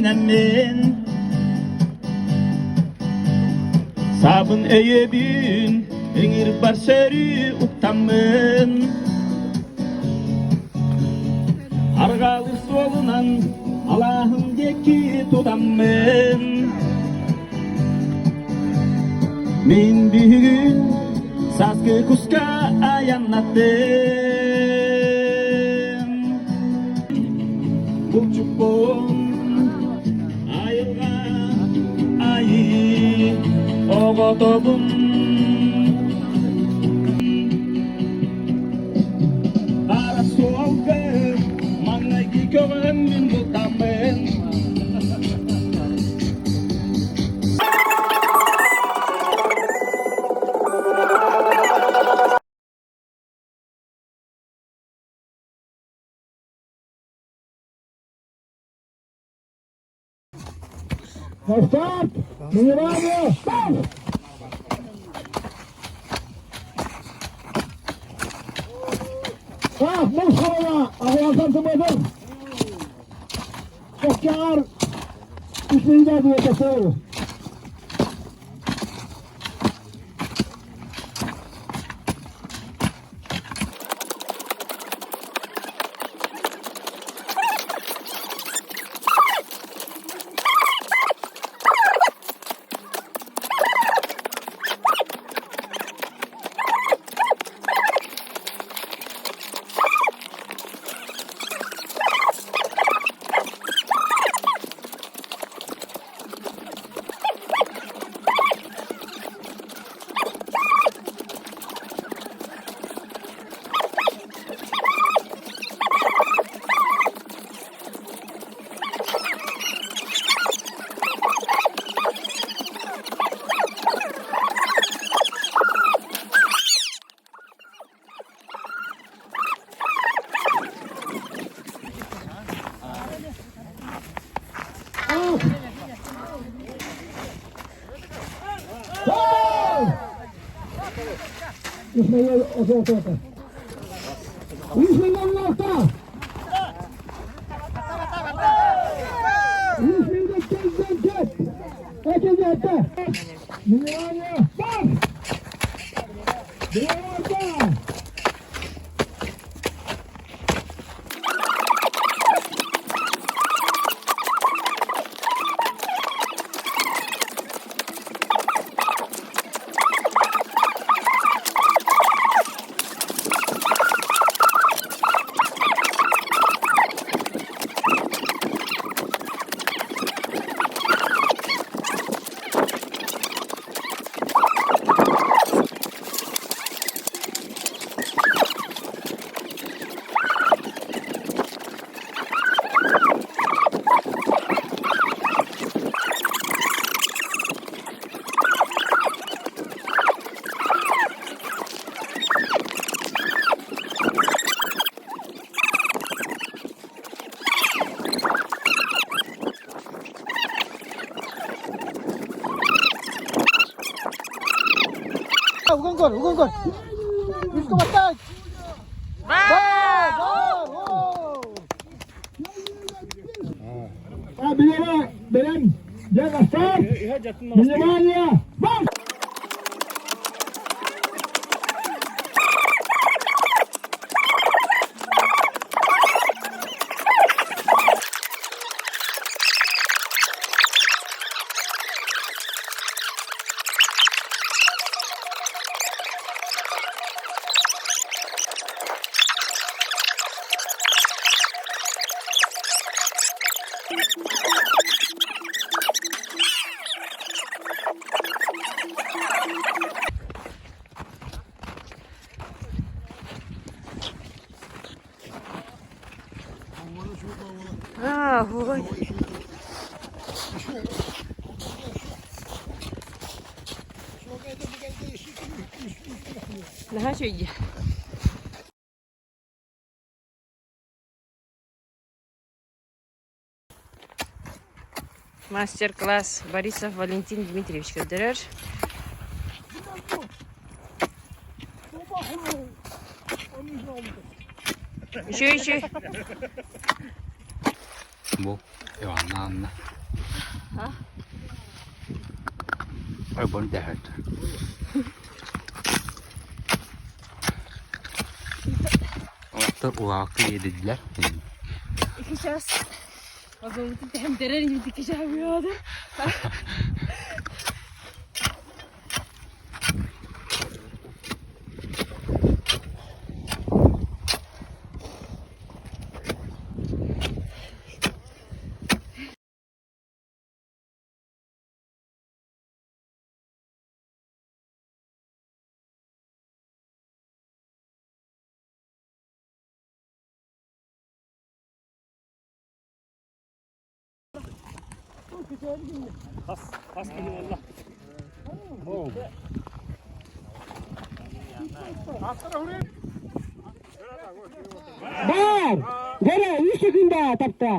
men sabun eyebin engir barseri utammen argalı solunan Allah'ım deki tutammen min büyüğün saskı kuska ayanatten Bulçukbon ayırga ayı oğotobun Ara soğukı mangayki köğümün tutammen Start! Minimano! Start! Move havaya! Avansam semuadır! Tekrar! Bismillah diye keser! İsmail oto. İsmail'den orta. İsmail'den tek. Herkes orta. Minimano. Bak. Bir orta. Ugang gol. Bisa batak. Belen. Jangan start. Minimanya. Bang. Ой. Daha şey. Мастер-класс Борисов Валентин Дмитриевич Кадырер. Еще. Bu. Anna. Ha? Ay bunu da hadi. Orta uakı yediler. Dikeceğiz. O zaman hem deren gibi dikeceğim ya adam. Pas gidiyor valla. Bar! Gara, seconda tapta.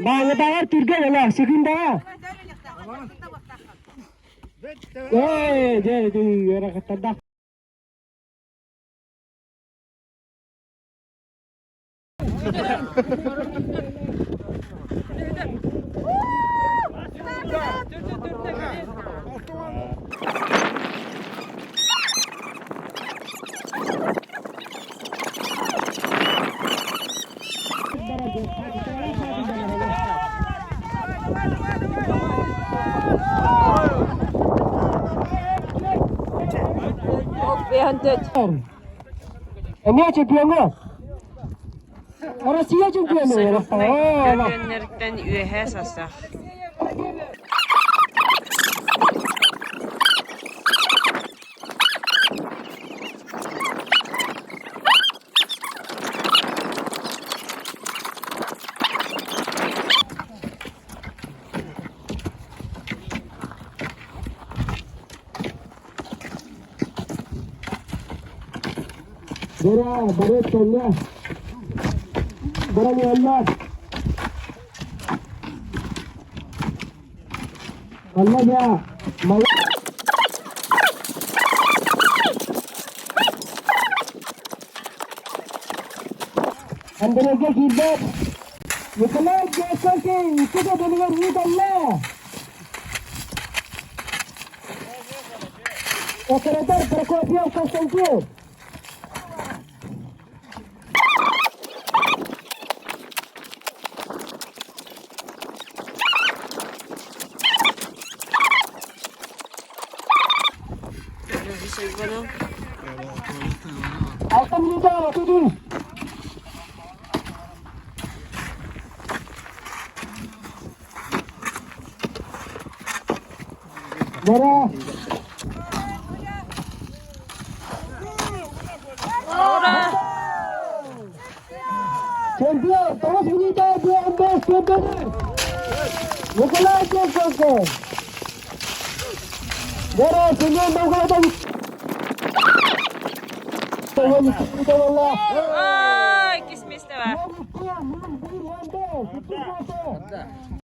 Bang tawar turga wala seconda. Jadi era kata Behandet. Ini champion mu? Rusya champion mu? Görünürlükten üye sasak. Gara, baru tanya. Gara ni Allah. Allah ya. Mau अंदर के कीबोर्ड निकला जैसा कि इसको तो डिलीवर नहीं करना ऑपरेटर प्रकोपियो कंसंट्रेट Bisa gano? आइटम लीजिए ओपीडी जरा चैंपियन टॉस विजेता जो अंबेस चैंपियन निकोला चैंपियन जरा सुनिए मौका दो Ay, kismis na ba? One, two, one, two, one, two.